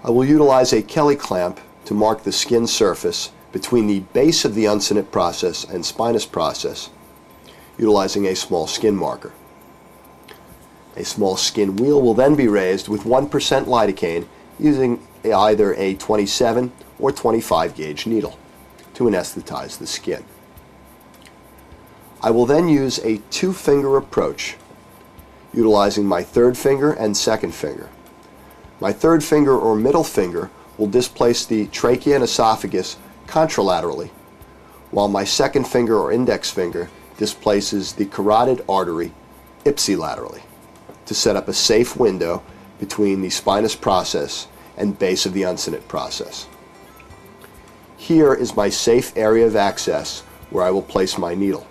I will utilize a Kelly clamp to mark the skin surface between the base of the uncinate process and spinous process, utilizing a small skin marker. A small skin wheel will then be raised with 1% lidocaine using either a 27 or 25 gauge needle to anesthetize the skin. I will then use a two-finger approach, utilizing my third finger and second finger. My third finger or middle finger will displace the trachea and esophagus contralaterally, while my second finger or index finger displaces the carotid artery ipsilaterally to set up a safe window between the spinous process and base of the uncinate process. Here is my safe area of access where I will place my needle.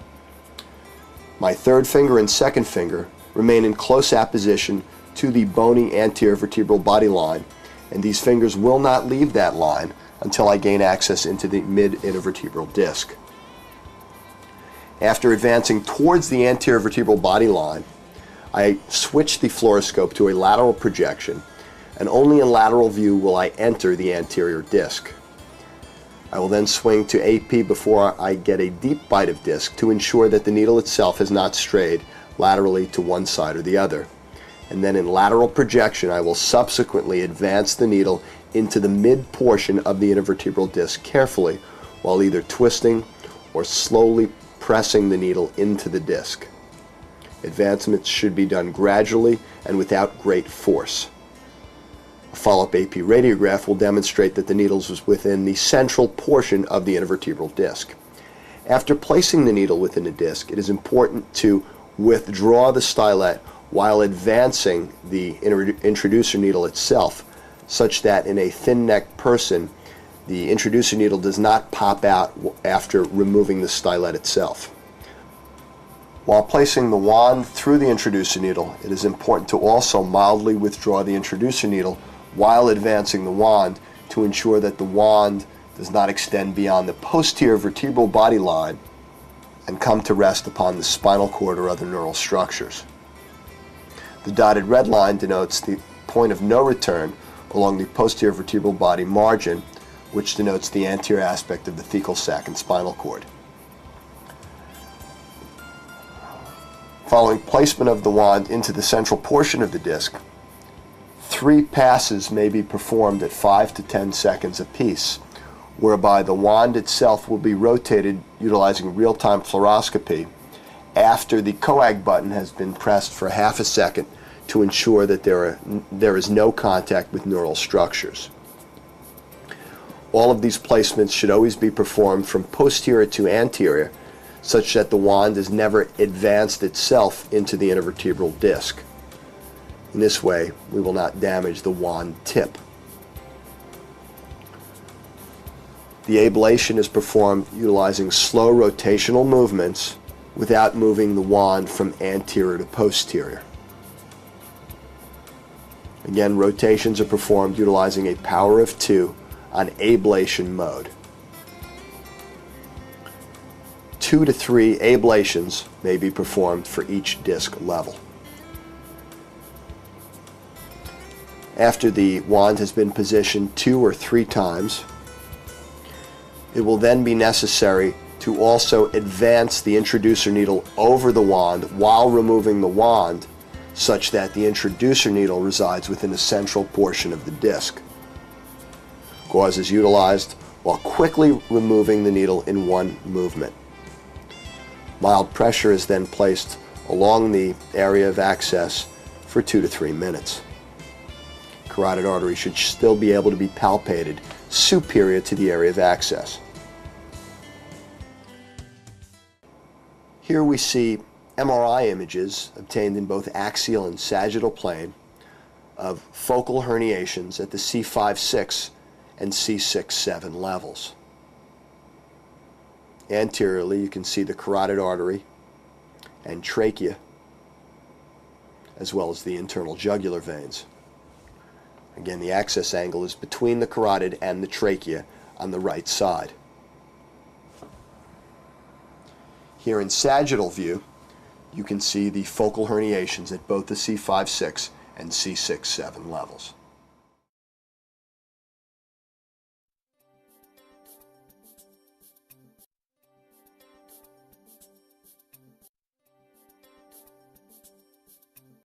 My third finger and second finger remain in close apposition to the bony anterior vertebral body line, and these fingers will not leave that line until I gain access into the mid-intervertebral disc. After advancing towards the anterior vertebral body line, I switch the fluoroscope to a lateral projection, and only in lateral view will I enter the anterior disc. I will then swing to AP before I get a deep bite of disc to ensure that the needle itself has not strayed laterally to one side or the other. And then in lateral projection I will subsequently advance the needle into the mid portion of the intervertebral disc carefully, while either twisting or slowly pressing the needle into the disc. Advancements should be done gradually and without great force. A follow-up AP radiograph will demonstrate that the needle is within the central portion of the intervertebral disc. After placing the needle within the disc, it is important to withdraw the stylet while advancing the introducer needle itself, such that in a thin-necked person the introducer needle does not pop out after removing the stylet itself. While placing the wand through the introducer needle, it is important to also mildly withdraw the introducer needle while advancing the wand to ensure that the wand does not extend beyond the posterior vertebral body line and come to rest upon the spinal cord or other neural structures. The dotted red line denotes the point of no return along the posterior vertebral body margin, which denotes the anterior aspect of the thecal sac and spinal cord. Following placement of the wand into the central portion of the disc, 3 passes may be performed at 5 to 10 seconds apiece, whereby the wand itself will be rotated utilizing real-time fluoroscopy after the coag button has been pressed for half a second to ensure that there is no contact with neural structures. All of these placements should always be performed from posterior to anterior, such that the wand is never advanced itself into the intervertebral disc. In this way, we will not damage the wand tip. The ablation is performed utilizing slow rotational movements without moving the wand from anterior to posterior. Again, rotations are performed utilizing a power of 2 on ablation mode. 2 to 3 ablations may be performed for each disc level. After the wand has been positioned 2 or 3 times, it will then be necessary to also advance the introducer needle over the wand while removing the wand, such that the introducer needle resides within the central portion of the disc. Gauze is utilized while quickly removing the needle in one movement. Mild pressure is then placed along the area of access for 2 to 3 minutes. Carotid artery should still be able to be palpated superior to the area of access. Here we see MRI images obtained in both axial and sagittal plane of focal herniations at the C5-6 and C6-7 levels. Anteriorly, you can see the carotid artery and trachea, as well as the internal jugular veins. Again, the access angle is between the carotid and the trachea on the right side. Here in sagittal view, you can see the focal herniations at both the C5-6 and C6-7 levels.